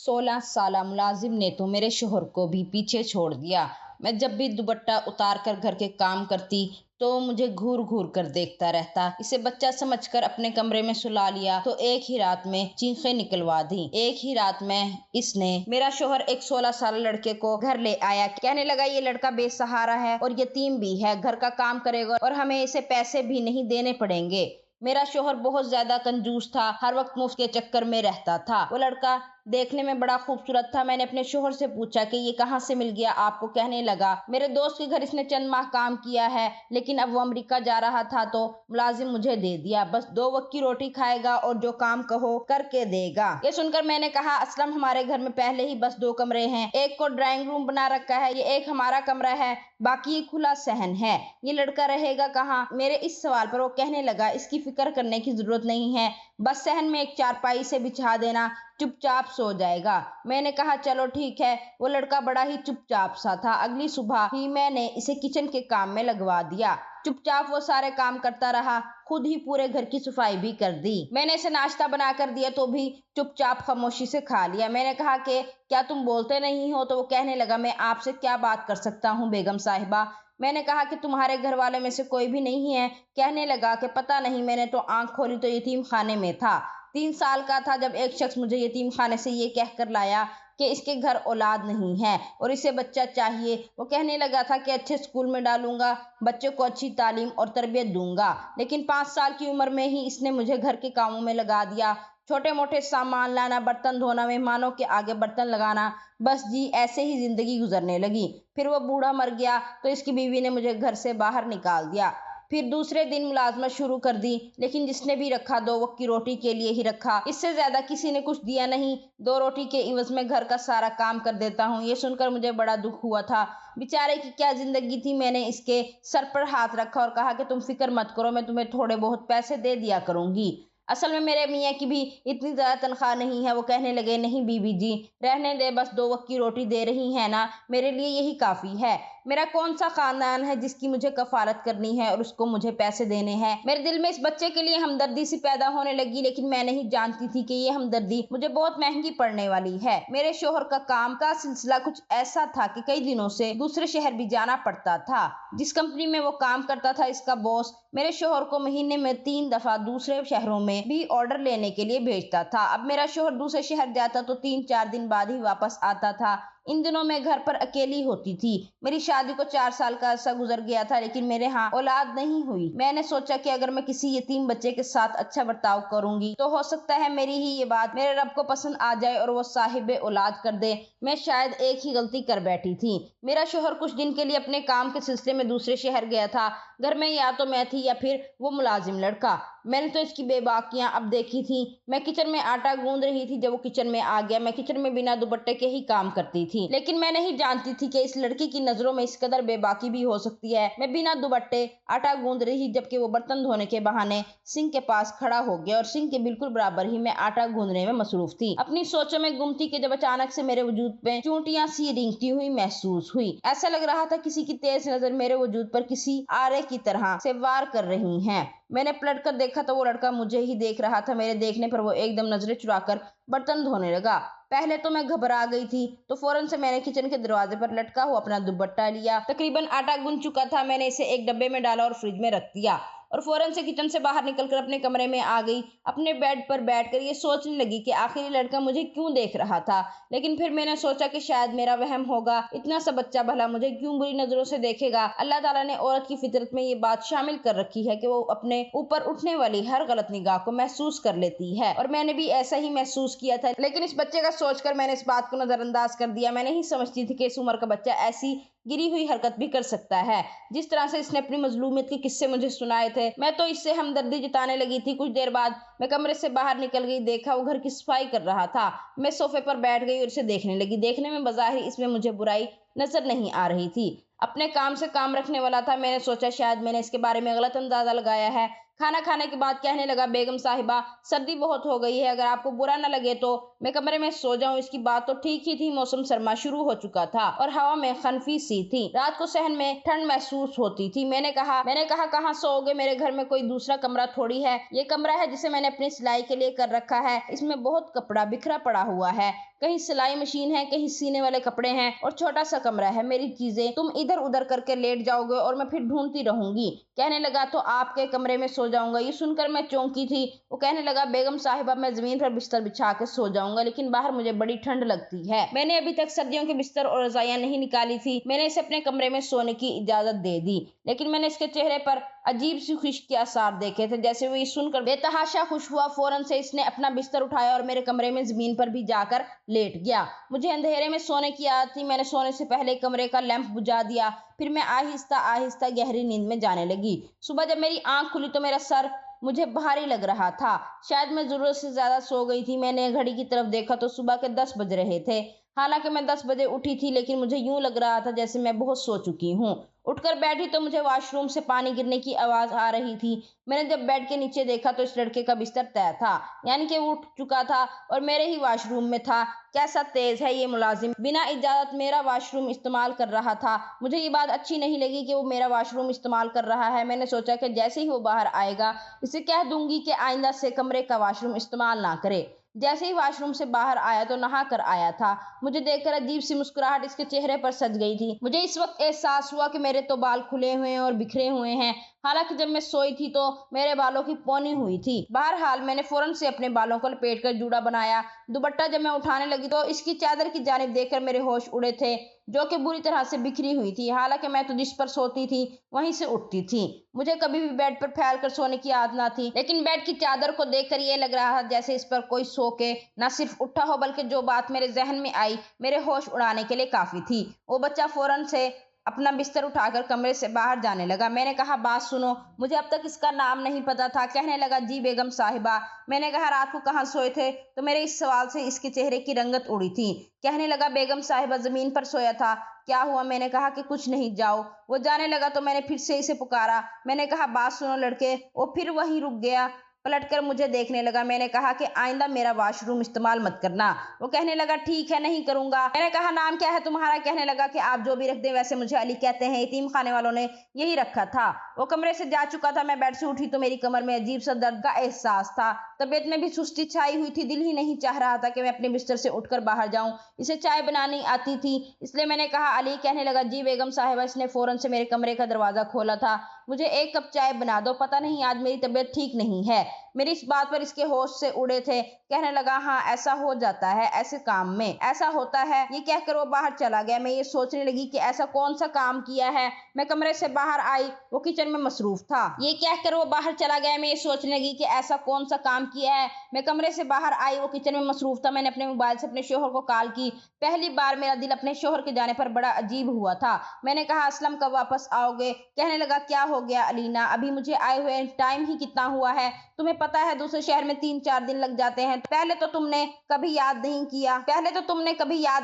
16 साला मुलाजिम ने तो मेरे शोहर को भी पीछे छोड़ दिया। मैं जब भी दुपट्टा उतार कर घर के काम करती तो मुझे घूर घूर कर देखता रहता। इसे बच्चा समझकर अपने कमरे में सुला लिया तो एक ही रात में चीखें निकलवा दी। एक ही रात में इसने मेरा शोहर एक 16 साल लड़के को घर ले आया। कहने लगा ये लड़का बेसहारा है और यतीम भी है, घर का काम करेगा और हमें इसे पैसे भी नहीं देने पड़ेंगे। मेरा शोहर बहुत ज्यादा कंजूस था, हर वक्त मुफ्त के चक्कर में रहता था। वो लड़का देखने में बड़ा खूबसूरत था। मैंने अपने शोहर से पूछा कि ये कहाँ से मिल गया आपको। कहने लगा मेरे दोस्त के घर इसने चंद माह काम किया है, लेकिन अब वो अमेरिका जा रहा था तो मुलाजिम मुझे दे दिया। बस 2 वक्त की रोटी खाएगा और जो काम कहो करके देगा। ये सुनकर मैंने कहा असलम हमारे घर में पहले ही बस 2 कमरे हैं, एक को ड्राइंग रूम बना रखा है, ये एक हमारा कमरा है, बाकी ये खुला सहन है, ये लड़का रहेगा कहाँ। मेरे इस सवाल पर वो कहने लगा इसकी फिक्र करने की जरूरत नहीं है, बस सहन में एक चारपाई से बिछा देना, चुपचाप सो जाएगा। मैंने कहा चलो ठीक है। वो लड़का बड़ा ही चुपचाप सा था। अगली सुबह ही मैंने इसे किचन के काम में लगवा दिया। चुपचाप वो सारे काम करता रहा, खुद ही पूरे घर की सफाई भी कर दी। मैंने इसे नाश्ता बना कर दिया तो भी चुपचाप खामोशी से खा लिया। मैंने कहा कि क्या तुम बोलते नहीं हो, तो वो कहने लगा मैं आपसे क्या बात कर सकता हूँ बेगम साहिबा। मैंने कहा कि तुम्हारे घर वाले में से कोई भी नहीं है। कहने लगा कि पता नहीं, मैंने तो आंख खोली तो यतीम खाने में था। 3 साल का था जब एक शख्स मुझे यतीम खाने से ये कहकर लाया कि इसके घर औलाद नहीं है और इसे बच्चा चाहिए। वो कहने लगा था कि अच्छे स्कूल में डालूंगा, बच्चे को अच्छी तालीम और तरबियत दूंगा, लेकिन 5 साल की उम्र में ही इसने मुझे घर के कामों में लगा दिया। छोटे मोटे सामान लाना, बर्तन धोना, मेहमानों के आगे बर्तन लगाना, बस जी ऐसे ही जिंदगी गुजरने लगी। फिर वो बूढ़ा मर गया तो इसकी बीवी ने मुझे घर से बाहर निकाल दिया। फिर दूसरे दिन मुलाजमत शुरू कर दी, लेकिन जिसने भी रखा 2 वक्त की रोटी के लिए ही रखा, इससे ज्यादा किसी ने कुछ दिया नहीं। 2 रोटी के इवज में घर का सारा काम कर देता हूँ। ये सुनकर मुझे बड़ा दुख हुआ था। बेचारे की क्या जिंदगी थी। मैंने इसके सर पर हाथ रखा और कहा कि तुम फिक्र मत करो, मैं तुम्हें थोड़े बहुत पैसे दे दिया करूंगी। असल में मेरे मियाँ की भी इतनी ज्यादा तनख्वाह नहीं है। वो कहने लगे नहीं बीबी जी रहने दे, बस 2 वक्त की रोटी दे रही है ना, मेरे लिए यही काफी है। मेरा कौन सा खानदान है जिसकी मुझे कफालत करनी है और उसको मुझे पैसे देने हैं। मेरे दिल में इस बच्चे के लिए हमदर्दी सी पैदा होने लगी, लेकिन मैं नहीं जानती थी कि ये हमदर्दी मुझे बहुत महंगी पड़ने वाली है। मेरे शोहर का काम का सिलसिला कुछ ऐसा था कि कई दिनों से दूसरे शहर भी जाना पड़ता था। जिस कंपनी में वो काम करता था, इसका बॉस मेरे शोहर को महीने में 3 दफा दूसरे शहरों में भी ऑर्डर लेने के लिए भेजता था। अब मेरा शोहर दूसरे शहर जाता तो 3-4 दिन बाद ही वापस आता था। इन दिनों मैं घर पर अकेली होती थी। मेरी शादी को 4 साल का अरसा गुजर गया था, लेकिन मेरे यहाँ औलाद नहीं हुई। मैंने सोचा कि अगर मैं किसी यतीम बच्चे के साथ अच्छा बर्ताव करूंगी तो हो सकता है मेरी ही ये बात मेरे रब को पसंद आ जाए और वो साहिब औलाद कर दे। मैं शायद एक ही गलती कर बैठी थी। मेरा शोहर कुछ दिन के लिए अपने काम के सिलसिले में दूसरे शहर गया था। घर में या तो मैं थी या फिर वो मुलाजिम लड़का। मैंने तो इसकी बेबाकियां अब देखी थी। मैं किचन में आटा गूंद रही थी जब वो किचन में आ गया। मैं किचन में बिना दुपट्टे के ही काम करती थी, लेकिन मैं नहीं जानती थी कि इस लड़की की नजरों में इस कदर बेबाकी भी हो सकती है। मैं बिना दुपट्टे आटा गूंद रही जबकि वो बर्तन धोने के बहाने सिंक के पास खड़ा हो गया और सिंक के बिल्कुल बराबर ही मैं आटा गूंदने में मसरूफ थी। अपनी सोचों में गुम थी कि जब अचानक से मेरे वजूद पे चूंटियां सी रेंगती हुई महसूस हुई। ऐसा लग रहा था किसी की तेज नजर मेरे वजूद पर किसी आरे की तरह से वार कर रही है। मैंने पलट कर देखा तो वो लड़का मुझे ही देख रहा था। मेरे देखने पर वो एकदम नजरें चुराकर बर्तन धोने लगा। पहले तो मैं घबरा गई थी, तो फौरन से मैंने किचन के दरवाजे पर लटका हुआ अपना दुपट्टा लिया। तकरीबन आटा गूंद चुका था। मैंने इसे एक डब्बे में डाला और फ्रिज में रख दिया और फौरन से किचन से बाहर निकलकर अपने कमरे में आ गई। अपने बेड पर बैठकर ये सोचने लगी कि आखिर ये लड़का मुझे क्यों देख रहा था। लेकिन फिर मैंने सोचा कि शायद मेरा वहम होगा। इतना सा बच्चा भला मुझे क्यों बुरी नजरों से देखेगा। अल्लाह ताला ने औरत की फितरत में ये बात शामिल कर रखी है कि वो अपने ऊपर उठने वाली हर गलत निगाह को महसूस कर लेती है, और मैंने भी ऐसा ही महसूस किया था। लेकिन इस बच्चे का सोचकर मैंने इस बात को नजरअंदाज कर दिया। मैं नहीं समझती थी कि इस उम्र का बच्चा ऐसी गिरी हुई हरकत भी कर सकता है। जिस तरह से इसने अपनी मजलूमियत के किस्से मुझे सुनाए थे, मैं तो इससे हमदर्दी जताने लगी थी। कुछ देर बाद मैं कमरे से बाहर निकल गई। देखा वो घर की सफाई कर रहा था। मैं सोफे पर बैठ गई और इसे देखने लगी। देखने में बज़ाहिर इसमें मुझे बुराई नजर नहीं आ रही थी। अपने काम से काम रखने वाला था। मैंने सोचा शायद मैंने इसके बारे में गलत अंदाजा लगाया है। खाना खाने के बाद कहने लगा बेगम साहिबा सर्दी बहुत हो गई है, अगर आपको बुरा न लगे तो मैं कमरे में सो जाऊं। इसकी बात तो ठीक ही थी। मौसम सरमा शुरू हो चुका था और हवा में खनफी सी थी। रात को सहन में ठंड महसूस होती थी। मैंने कहा कहाँ सोओगे, मेरे घर में कोई दूसरा कमरा थोड़ी है। ये कमरा है जिसे मैंने अपनी सिलाई के लिए कर रखा है। इसमें बहुत कपड़ा बिखरा पड़ा हुआ है। कहीं सिलाई मशीन है, कहीं सीने वाले कपड़े हैं और छोटा सा कमरा है। मेरी चीजें तुम इधर उधर करके लेट जाओगे और मैं फिर ढूंढती रहूंगी। कहने लगा तो आपके कमरे में सो जाऊंगा। ये सुनकर मैं चौंकी थी। वो कहने लगा बेगम साहिबा मैं जमीन पर बिस्तर बिछा के सो जाऊंगा, लेकिन बाहर मुझे बड़ी ठंड लगती है। मैंने अभी तक सर्दियों के बिस्तर और रजाइयां नहीं निकाली थी। मैंने इसे अपने कमरे में सोने की इजाजत दे दी, लेकिन मैंने इसके चेहरे पर अजीब सी खुशी के आसार देखे थे। जैसे वो ये सुनकर बेतहाशा खुश हुआ, फौरन से इसने अपना बिस्तर उठाया और मेरे कमरे में जमीन पर भी जाकर लेट गया। मुझे अंधेरे में सोने की आदत थी। मैंने सोने से पहले कमरे का लैंप बुझा दिया, फिर मैं आहिस्ता आहिस्ता गहरी नींद में जाने लगी। सुबह जब मेरी आंख खुली तो मेरा सर मुझे भारी लग रहा था। शायद मैं जरूरत से ज्यादा सो गई थी। मैंने घड़ी की तरफ देखा तो सुबह के 10 बज रहे थे। हालांकि मैं 10 बजे उठी थी, लेकिन मुझे यूं लग रहा था जैसे मैं बहुत सो चुकी हूँ। उठकर बैठी तो मुझे वॉशरूम से पानी गिरने की आवाज आ रही थी। मैंने जब बेड के नीचे देखा तो इस लड़के का बिस्तर तय था, यानी कि वो उठ चुका था और मेरे ही वॉशरूम में था। कैसा तेज है ये मुलाजिम, बिना इजाजत मेरा वॉशरूम इस्तेमाल कर रहा था। मुझे ये बात अच्छी नहीं लगी कि वो मेरा वॉशरूम इस्तेमाल कर रहा है। मैंने सोचा कि जैसे ही वो बाहर आएगा इसे कह दूंगी कि आइंदा से कमरे का वॉशरूम इस्तेमाल ना करे। जैसे ही वॉशरूम से बाहर आया तो नहा कर आया था। मुझे देखकर अजीब सी मुस्कुराहट इसके चेहरे पर सज गई थी। मुझे इस वक्त एहसास हुआ कि मेरे तो बाल खुले हुए हैं और बिखरे हुए हैं। हालांकि जब मैं सोई थी तो मेरे बालों की पोनी हुई थी। बहरहाल मैंने फौरन से अपने बालों को लपेट कर जूड़ा बनाया। दुपट्टा जब मैं उठाने लगी तो इसकी चादर की जानिब देखकर मेरे होश उड़े थे, जो कि बुरी तरह से बिखरी हुई थी। हालांकि मैं तो जिस पर सोती थी वहीं से उठती थी। मुझे कभी भी बेड पर फैल कर सोने की आदत न थी, लेकिन बेड की चादर को देखकर ये लग रहा था जैसे इस पर कोई सो के न सिर्फ उठा हो, बल्कि जो बात मेरे जहन में आई मेरे होश उड़ाने के लिए काफी थी। वो बच्चा फौरन से अपना बिस्तर उठाकर कमरे से बाहर जाने लगा। मैंने कहा बात सुनो, मुझे अब तक इसका नाम नहीं पता था। कहने लगा जी बेगम साहिबा। मैंने कहा रात को कहाँ सोए थे? तो मेरे इस सवाल से इसके चेहरे की रंगत उड़ी थी। कहने लगा बेगम साहिबा जमीन पर सोया था। क्या हुआ? मैंने कहा कि कुछ नहीं, जाओ। वो जाने लगा तो मैंने फिर से इसे पुकारा। मैंने कहा बात सुनो लड़के। वो फिर वहीं रुक गया, पलटकर मुझे देखने लगा। मैंने कहा कि आइंदा मेरा वॉशरूम इस्तेमाल मत करना। वो कहने लगा ठीक है नहीं करूंगा। मैंने कहा नाम क्या है तुम्हारा? कहने लगा कि आप जो भी रख दे, वैसे मुझे अली कहते हैं, यतीम खाने वालों ने यही रखा था। वो कमरे से जा चुका था। मैं बेड से उठी तो मेरी कमर में अजीब सा दर्द का एहसास था। तबीयत में भी सुस्ती छाई हुई थी। दिल ही नहीं चाह रहा था कि मैं अपने बिस्तर से उठकर बाहर जाऊं। इसे चाय बनानी आती थी, इसलिए मैंने कहा अली। कहने लगा जी बेगम साहिबा। इसने फौरन से मेरे कमरे का दरवाजा खोला था। मुझे एक कप चाय बना दो, पता नहीं आज मेरी तबीयत ठीक नहीं है। मेरी इस बात पर इसके होश से उड़े थे। कहने लगा हाँ ऐसा हो जाता है, ऐसे काम में ऐसा होता है। ये कहकर वो बाहर चला गया। मैं ये सोचने लगी कि ऐसा कौन सा काम किया है। मैं कमरे से बाहर आई, वो किचन में मसरूफ था। ये कहकर वो बाहर चला गया। मैं ये सोचने लगी कि ऐसा कौन सा काम किया है। मैं कमरे से बाहर आई, वो किचन में मसरूफ था। मैंने अपने मोबाइल से अपने शोहर को कॉल की। पहली बार मेरा दिल अपने शोहर के जाने पर बड़ा अजीब हुआ था। मैंने कहा असलम कब वापस आओगे? कहने लगा क्या हो गया अलीना, अभी मुझे आए हुए टाइम ही कितना हुआ है? तुम्हें पता है दूसरे शहर में 3-4 दिन लग जाते हैं। पहले तो तुमने कभी याद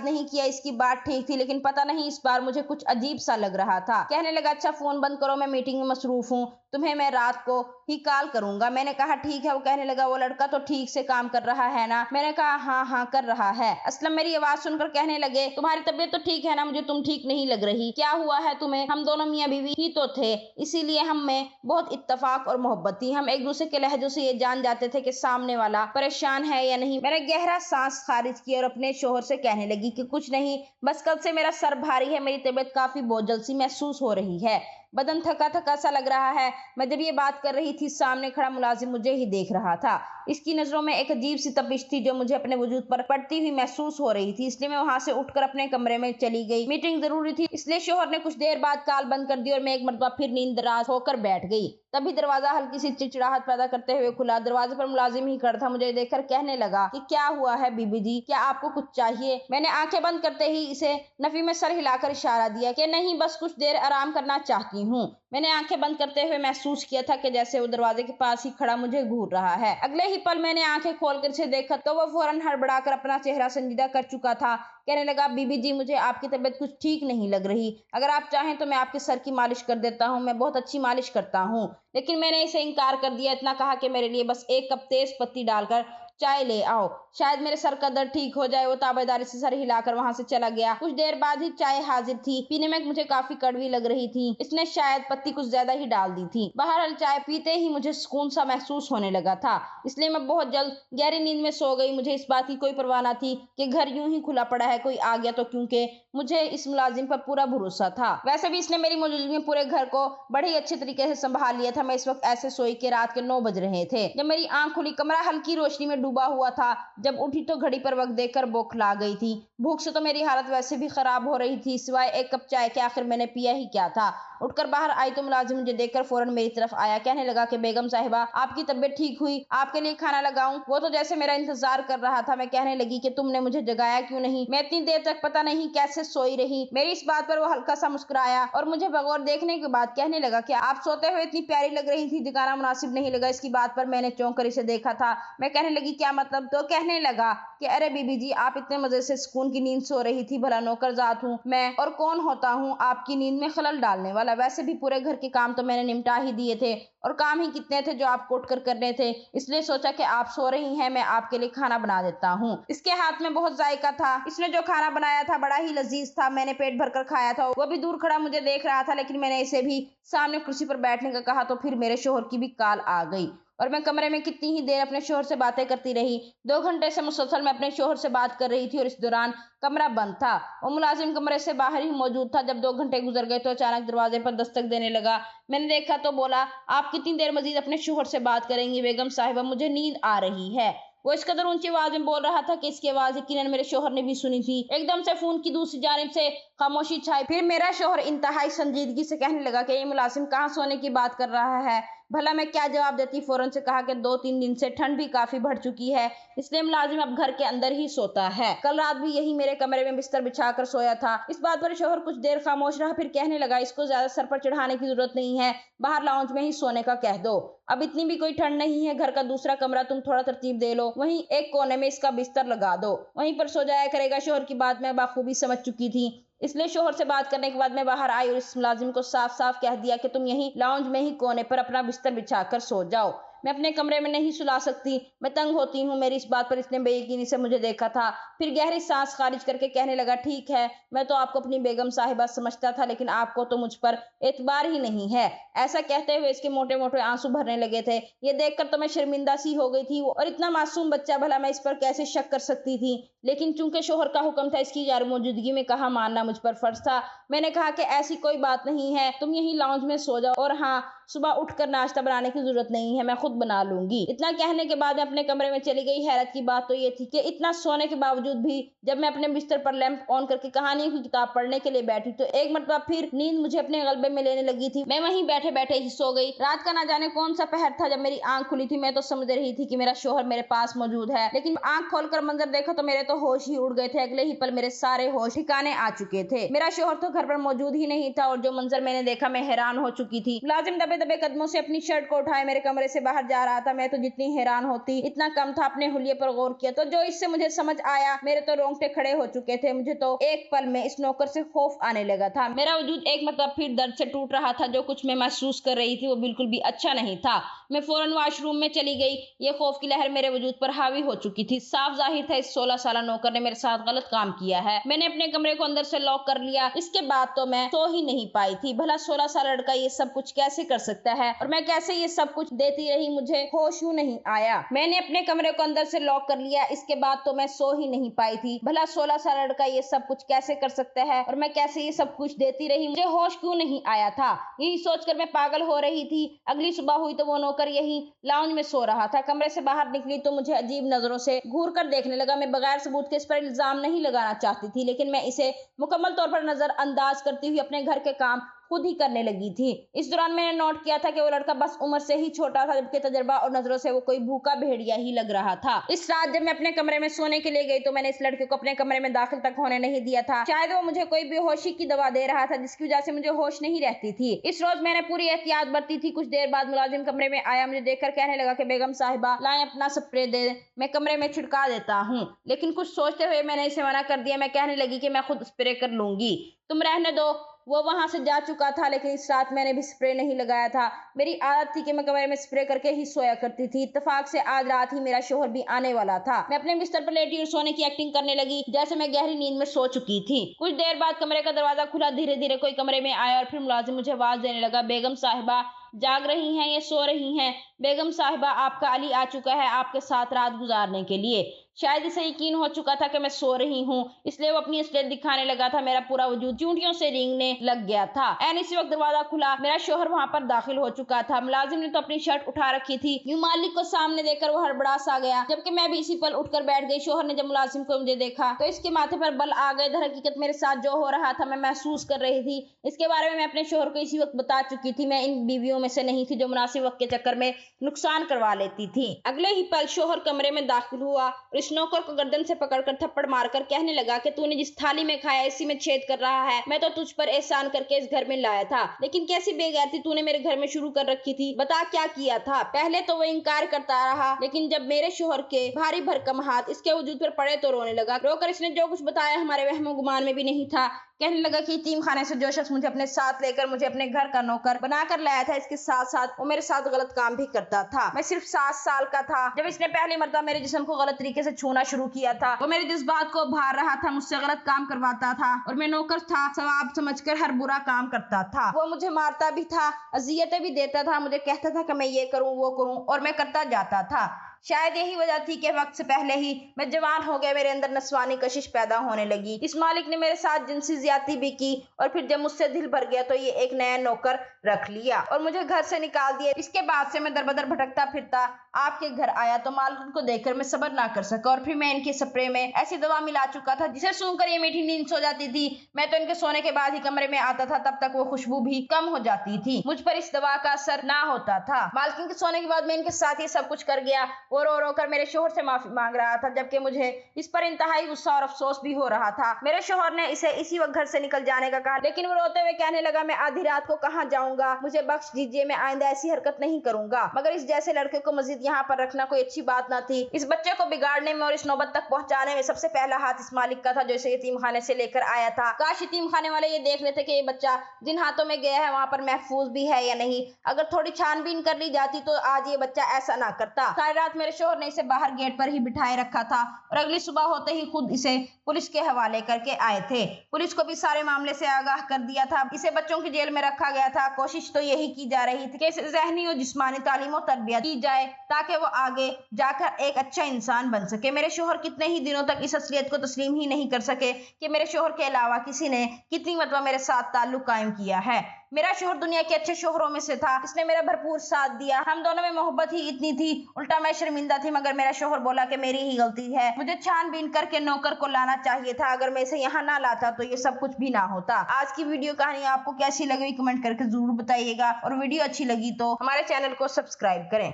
नहीं किया। इसकी बात ठीक थी, लेकिन पता नहीं इस बार मुझे कुछ अजीब सा लग रहा था। कहने लगा अच्छा फोन बंद करो, मैं मीटिंग में मसरूफ हूँ, तुम्हें मैं रात को ही कॉल करूंगा। मैंने कहा ठीक है। वो कहने लगा वो लड़का तो ठीक से काम कर रहा है ना? मैंने कहा हाँ हाँ कर रहा है। असलम मेरी आवाज सुनकर कहने लगे तुम्हारी तबीयत तो ठीक है ना? मुझे तुम ठीक नहीं लग रही। क्या हुआ है तुम्हें? हम दोनों मियाँ बीवी ही तो थे, इसीलिए हम में बहुत इत्तेफाक और मोहब्बत थी। हम एक दूसरे के लहजों से ये जान जाते थे कि सामने वाला परेशान है या नहीं। मैंने गहरा सांस खारिज किया और अपने शोहर से कहने लगी कि कुछ नहीं, बस कल से मेरा सर भारी है, मेरी तबीयत काफी बोझल सी महसूस हो रही है, बदन थका थका सा लग रहा है। मैं जब ये बात कर रही थी सामने खड़ा मुलाजिम मुझे ही देख रहा था। इसकी नजरों में एक अजीब सी तपिश थी जो मुझे अपने वजूद पर पड़ती हुई महसूस हो रही थी, इसलिए मैं वहां से उठकर अपने कमरे में चली गई। मीटिंग जरूरी थी, इसलिए शोहर ने कुछ देर बाद कॉल बंद कर दी और मैं एक मरतबा फिर नींदराज होकर बैठ गई। तभी दरवाजा हल्की सी चिड़चिड़ाहट पैदा करते हुए खुला। दरवाजे पर मुलाजिम ही खड़ा था। मुझे देखकर कहने लगा कि क्या हुआ है बीबी जी, क्या आपको कुछ चाहिए? मैंने आंखें बंद करते ही इसे नफी में सर हिलाकर इशारा दिया कि नहीं, बस कुछ देर आराम करना चाहती हूँ। मैंने आंखें बंद करते हुए महसूस किया था कि जैसे वो दरवाजे के पास ही खड़ा मुझे घूर रहा है। अगले ही पल मैंने आंखें खोलकर इसे देखा तो वो फौरन हड़बड़ाकर अपना चेहरा संजीदा कर चुका था। कहने लगा बीबी जी मुझे आपकी तबीयत कुछ ठीक नहीं लग रही, अगर आप चाहें तो मैं आपके सर की मालिश कर देता हूँ, मैं बहुत अच्छी मालिश करता हूँ। लेकिन मैंने इसे इनकार कर दिया। इतना कहा कि मेरे लिए बस एक कप तेज पत्ती डालकर चाय ले आओ, शायद मेरे सर का दर्द ठीक हो जाए। वो ताबेदारी से सर हिलाकर वहां से चला गया। कुछ देर बाद ही चाय हाजिर थी। पीने में मुझे काफी कड़वी लग रही थी। इसने शायद पत्ती कुछ ज्यादा ही डाल दी थी। बहरहाल चाय पीते ही मुझे सुकून सा महसूस होने लगा था, इसलिए मैं बहुत जल्द गहरी नींद में सो गई। मुझे इस बात की कोई परवाह न थी कि घर यूं ही खुला पड़ा है, कोई आ गया तो, क्योंकि मुझे इस मुलाजिम पर पूरा भरोसा था। वैसे भी इसने मेरी मौजूदगी में पूरे घर को बड़े ही अच्छे तरीके से संभाल लिया था। मैं इस वक्त ऐसे सोई के रात के 9 बज रहे थे। जब मेरी आंख खुली, कमरा हल्की रोशनी में डूबा हुआ था। जब उठी तो घड़ी पर वक्त देखकर बौखला गई थी। भूख से तो मेरी हालत वैसे भी खराब हो रही थी, सिवाय एक कप चाय के आखिर मैंने पिया ही क्या था। उठकर बाहर आई तो मुलाजिम मुझे देखकर फौरन मेरी तरफ आया। कहने लगा कि बेगम साहिबा, आपकी तबीयत ठीक हुई? आपके लिए खाना लगाऊं? वो तो जैसे मेरा इंतजार कर रहा था। मैं कहने लगी कि तुमने मुझे जगाया क्यों नहीं? मैं इतनी देर तक पता नहीं कैसे सोई रही। मेरी इस बात पर वो हल्का सा मुस्कुराया और मुझे बगौर देखने के बाद कहने लगा कि आप सोते हुए इतनी प्यारी लग रही थी, जगाना मुनासिब नहीं लगा। इसकी बात पर मैंने चौंक कर इसे देखा था। मैं कहने लगी क्या मतलब? तो कहने लगा कि अरे बीबी जी, आप इतने मजे से सुकून की नींद सो रही थी, भला नौकरजात हूँ मैं, और कौन होता हूँ आपकी नींद में खलल डालने वाला। वैसे भी पूरे घर के काम तो मैंने निपटा ही दिए थे, और काम ही कितने थे जो आप कोट कर करने थे, इसलिए सोचा कि आप सो रही हैं, मैं आपके लिए खाना बना देता हूँ। इसके हाथ में बहुत जायका था। इसने जो खाना बनाया था बड़ा ही लजीज था। मैंने पेट भर कर खाया था। वो भी दूर खड़ा मुझे देख रहा था, लेकिन मैंने इसे भी सामने कुर्सी पर बैठने का कहा तो फिर मेरे शोहर की भी काल आ गई और मैं कमरे में कितनी ही देर अपने शोहर से बातें करती रही। 2 घंटे से मुसलसल मैं अपने शोहर से बात कर रही थी और इस दौरान कमरा बंद था। वो मुलाजिम कमरे से बाहर ही मौजूद था। जब 2 घंटे गुजर गए तो अचानक दरवाजे पर दस्तक देने लगा। मैंने देखा तो बोला, आप कितनी देर मजीद अपने शोहर से बात करेंगी बेगम साहिबा? मुझे नींद आ रही है। वो इस कदर ऊंची आवाज में बोल रहा था कि इसकी आवाज यकीनन मेरे शोहर ने भी सुनी थी। एकदम से फोन की दूसरी जानिब से खामोशी छाई। फिर मेरा शोहर इंतहाई संजीदगी से कहने लगा कि ये मुलाजिम कहाँ सोने की बात कर रहा है? भला मैं क्या जवाब देती? फौरन से कहा कि 2-3 दिन से ठंड भी काफी बढ़ चुकी है, इसलिए मुलाजिम अब घर के अंदर ही सोता है। कल रात भी यही मेरे कमरे में बिस्तर बिछा कर सोया था। इस बात पर शोहर कुछ देर खामोश रहा, फिर कहने लगा, इसको ज्यादा सर पर चढ़ाने की जरूरत नहीं है, बाहर लाउंज में ही सोने का कह दो। अब इतनी भी कोई ठंड नहीं है। घर का दूसरा कमरा तुम थोड़ा तरतीब दे लो, वहीं एक कोने में इसका बिस्तर लगा दो, वहीं पर सो जाया करेगा। शोहर की बात मैं बाखूबी समझ चुकी थी, इसलिए शोहर से बात करने के बाद मैं बाहर आई और इस मुलाजिम को साफ साफ कह दिया कि तुम यहीं लाउंज में ही कोने पर अपना बिस्तर बिछाकर सो जाओ। मैं अपने कमरे में नहीं सुला सकती, मैं तंग होती हूँ। मेरी इस बात पर इसने बेयकीनी से मुझे देखा था, फिर गहरी सांस खारिज करके कहने लगा, ठीक है, मैं तो आपको अपनी बेगम साहिबा समझता था, लेकिन आपको तो मुझ पर एतबार ही नहीं है। ऐसा कहते हुए इसके मोटे मोटे आंसू भरने लगे थे। ये देखकर तो मैं शर्मिंदा सी हो गई थी, और इतना मासूम बच्चा, भला मैं इस पर कैसे शक कर सकती थी? लेकिन चूंकि शोहर का हुक्म था, इसकी गैर मौजूदगी में कहा मानना मुझ पर फर्ज था। मैंने कहा कि ऐसी कोई बात नहीं है, तुम यही लाउंज में सो जाओ, और हाँ, सुबह उठकर नाश्ता बनाने की जरूरत नहीं है, मैं खुद बना लूंगी। इतना कहने के बाद मैं अपने कमरे में चली गई। हैरत की बात तो ये थी कि इतना सोने के बावजूद भी जब मैं अपने बिस्तर पर लैंप ऑन करके कहानियों की किताब पढ़ने के लिए बैठी तो एक मरतबा फिर नींद मुझे अपने गलबे में लेने लगी थी। मैं वहीं बैठे बैठे ही सो गई। रात का ना जाने कौन सा पहर था। जब मेरी आंख खुली थी मैं तो समझ रही थी कि मेरा शोहर मेरे पास मौजूद है, लेकिन आंख खोलकर मंजर देखा तो मेरे तो होश ही उड़ गए थे। अगले ही पल मेरे सारे होश ठिकाने आ चुके थे। मेरा शोहर तो घर पर मौजूद ही नहीं था, और जो मंजर मैंने देखा मैं हैरान हो चुकी थी। मुलाजिम दबे दबे कदमों से अपनी शर्ट को उठाए मेरे कमरे से बाहर जा रहा था। मैं तो जितनी हैरान होती इतना कम था। अपने हुलिये पर गौर किया तो जो इससे मुझे समझ आया, मेरे तो रोंगटे खड़े हो चुके थे। मुझे तो एक पल में इस नौकर से खौफ आने लगा था। मेरा वजूद एक मतलब फिर दर्द से टूट रहा था। जो कुछ मैं महसूस कर रही थी वो बिल्कुल भी अच्छा नहीं था। मैं फौरन वॉशरूम में चली गई। ये खौफ की लहर मेरे वजूद पर हावी हो चुकी थी। साफ जाहिर था इस 16 साल नौकर ने मेरे साथ गलत काम किया है। मैंने अपने कमरे को अंदर से लॉक कर लिया। इसके बाद तो मैं सो ही नहीं पाई थी। भला 16 साल लड़का ये सब कुछ कैसे कर सकता है, और मैं कैसे ये सब कुछ देती रही? मुझे होश ही नहीं आया। मैंने अपने कमरे को अंदर से लॉक कर लिया। इसके बाद तो मैं सो ही नहीं पाई थी। भला 16 साल लड़का ये सब कुछ कैसे कर सकता है, और मैं कैसे ये सब कुछ देती रही? मुझे होश क्यों नहीं आया था? यही सोचकर मैं पागल हो रही थी। अगली सुबह हुई तो वो नौकर यही लाउंज में सो रहा था। कमरे से बाहर निकली तो मुझे अजीब नजरों से घूर कर देखने लगा। मैं बगैर सबूत के इस पर इल्जाम नहीं लगाना चाहती थी, लेकिन मैं इसे मुकम्मल तौर पर नजरअंदाज करती हुई अपने घर के काम खुद ही करने लगी थी। इस दौरान मैंने नोट किया था कि वो लड़का बस उम्र से ही छोटा था, जबकि तजर्बा और नजरों से वो कोई भूखा भेड़िया ही लग रहा था। इस रात जब मैं अपने कमरे में सोने के लिए गई तो मैंने इस लड़के को अपने कमरे में दाखिल तक होने नहीं दिया था। शायद वो मुझे कोई बेहोशी की दवा दे रहा था, जिसकी वजह से मुझे होश नहीं रहती थी। इस रोज मैंने पूरी एहतियात बरती थी। कुछ देर बाद मुलाजिम कमरे में आया। मुझे देखकर कहने लगा कि बेगम साहिबा, लाएं अपना स्प्रे दे, मैं कमरे में छिड़का देता हूँ। लेकिन कुछ सोचते हुए मैंने इसे मना कर दिया। मैं कहने लगी कि मैं खुद स्प्रे कर लूंगी, तुम रहने दो। वो वहां से जा चुका था, लेकिन इस रात मैंने भी स्प्रे नहीं लगाया था। मेरी आदत थी कि मैं कमरे में स्प्रे करके ही सोया करती थी। इत्तेफाक से आज रात ही मेरा शोहर भी आने वाला था। मैं अपने बिस्तर पर लेटी और सोने की एक्टिंग करने लगी जैसे मैं गहरी नींद में सो चुकी थी। कुछ देर बाद कमरे का दरवाजा खुला, धीरे धीरे कोई कमरे में आया और फिर मुलाजिम मुझे आवाज देने लगा, बेगम साहिबा जाग रही हैं या सो रही हैं? बेगम साहिबा, आपका अली आ चुका है आपके साथ रात गुजारने के लिए। शायद इसे यकीन हो चुका था कि मैं सो रही हूँ, इसलिए वो अपनी असलियत दिखाने लगा था। मेरा पूरा वजूद चूंटियों से रेंगने लग गया था। एन इसी वक्त दरवाजा खुला, मेरा शोहर वहां पर दाखिल हो चुका था। मुलाजिम ने तो अपनी शर्ट उठा रखी थी। यूं मालिक को सामने देखकर वो हड़बड़ा सा गया, जबकि मैं भी इसी पल उठकर बैठ गई। शोहर ने जब मुलाजिम को मुझे देखा तो इसके माथे पर बल आ गए। दर हकीकत मेरे साथ जो हो रहा था मैं महसूस कर रही थी। इसके बारे में मैं अपने शोहर को इसी वक्त बता चुकी थी। मैं इन बीवियों में से नहीं थी जो मुनासिब वक्त के चक्कर में नुकसान करवा लेती थी। अगले ही पल शोहर कमरे में दाखिल हुआ और इस नौकर को गर्दन से पकड़कर थप्पड़ मारकर कहने लगा कि तूने जिस थाली में खाया इसी में छेद कर रहा है। मैं तो तुझ पर एहसान करके इस घर में लाया था, लेकिन कैसी बेगैरती तूने मेरे घर में शुरू कर रखी थी। बता क्या किया था? पहले तो वो इनकार करता रहा, लेकिन जब मेरे शोहर के भारी भरकम हाथ इसके वजूद पर पड़े तो रोने लगा। रोकर इसने जो कुछ बताया हमारे वहमो गुमान में भी नहीं था। कहने लगा कि यतीम खाने से जो शख्स मुझे अपने साथ लेकर मुझे अपने घर का नौकर बनाकर लाया था, इसके साथ साथ वो मेरे साथ गलत काम भी करता था। मैं सिर्फ 7 साल का था जब इसने पहली मर्तबा मेरे जिस्म को गलत तरीके से छूना शुरू किया था। वो मेरे जज्बात को भार रहा था, मुझसे गलत काम करवाता था और मैं नौकर था सवाब समझकर हर बुरा काम करता था। वो मुझे मारता भी था, अजियतें भी देता था, मुझे कहता था कि मैं ये करूं वो करूं और मैं करता जाता था। शायद यही वजह थी कि वक्त से पहले ही मैं जवान हो गया, मेरे अंदर नस्वानी कशिश पैदा होने लगी। इस मालिक ने मेरे साथ जिनसी ज्यादती भी की और फिर जब मुझसे दिल भर गया तो ये एक नया नौकर रख लिया और मुझे घर से निकाल दिया। इसके बाद से मैं दरबदर भटकता फिरता आपके घर आया तो मालिक को देखकर मैं सब्र ना कर सका और फिर मैं इनके स्प्रे में ऐसी दवा मिला चुका था जिसे सूंघकर ये मीठी नींद सो जाती थी। मैं तो इनके सोने के बाद ही कमरे में आता था, तब तक वो खुशबू भी कम हो जाती थी। मुझ पर इस दवा का असर ना होता था। मालकिन के सोने के बाद मैं इनके साथ ये सब कुछ कर गया। वो रो रो कर मेरे शोहर से माफी मांग रहा था, जबकि मुझे इस पर इंतहाई गुस्सा और अफसोस भी हो रहा था। मेरे शोहर ने इसे इसी वक्त घर से निकल जाने का कहा, लेकिन वो रोते हुए कहने लगा, मैं आधी रात को कहाँ जाऊंगा, मुझे बख्श दीजिए, मैं आइंदा ऐसी हरकत नहीं करूंगा। मगर इस जैसे लड़के को मजीद यहाँ पर रखना कोई अच्छी बात ना थी। इस बच्चे को बिगाड़ने में और इस नौबत तक पहुंचाने में सबसे पहला हाथ इस मालिक का था जो इसे यतीम खाने से लेकर आया था। काश यतीम खाने वाले ये देख लेते कि ये बच्चा जिन हाथों में गया है वहां पर महफूज भी है या नहीं। अगर थोड़ी छानबीन कर ली जाती तो आज ये बच्चा ऐसा ना करता। सारी रात मेरे शोहर ने इसे बाहर गेट पर ही बिठाए रखा था और अगली सुबह होते ही खुद इसे पुलिस के हवाले करके आए थे। पुलिस को भी सारे मामले से आगाह कर दिया था। इसे बच्चों की जेल में रखा गया था। कोशिश तो यही की जा रही थी कि इसे ज़हनी और जिस्मानी तालीम और तरबियत की जाए ताकि वो आगे जाकर एक अच्छा इंसान बन सके। मेरे शोहर कितने ही दिनों तक इस असलियत को तस्लीम ही नहीं कर सके कि मेरे शोहर के अलावा किसी ने कितनी मरतबा मेरे साथ ताल्लुक कायम किया है। मेरा शोहर दुनिया के अच्छे शोहरों में से था, इसने मेरा भरपूर साथ दिया। हम दोनों में मोहब्बत ही इतनी थी। उल्टा मैं शर्मिंदा थी, मगर मेरा शोहर बोला कि मेरी ही गलती है, मुझे छानबीन करके नौकर को लाना चाहिए था। अगर मैं इसे यहाँ ना लाता तो ये सब कुछ भी ना होता। आज की वीडियो कहानी आपको कैसी लगी कमेंट करके जरूर बताइएगा और वीडियो अच्छी लगी तो हमारे चैनल को सब्सक्राइब करें।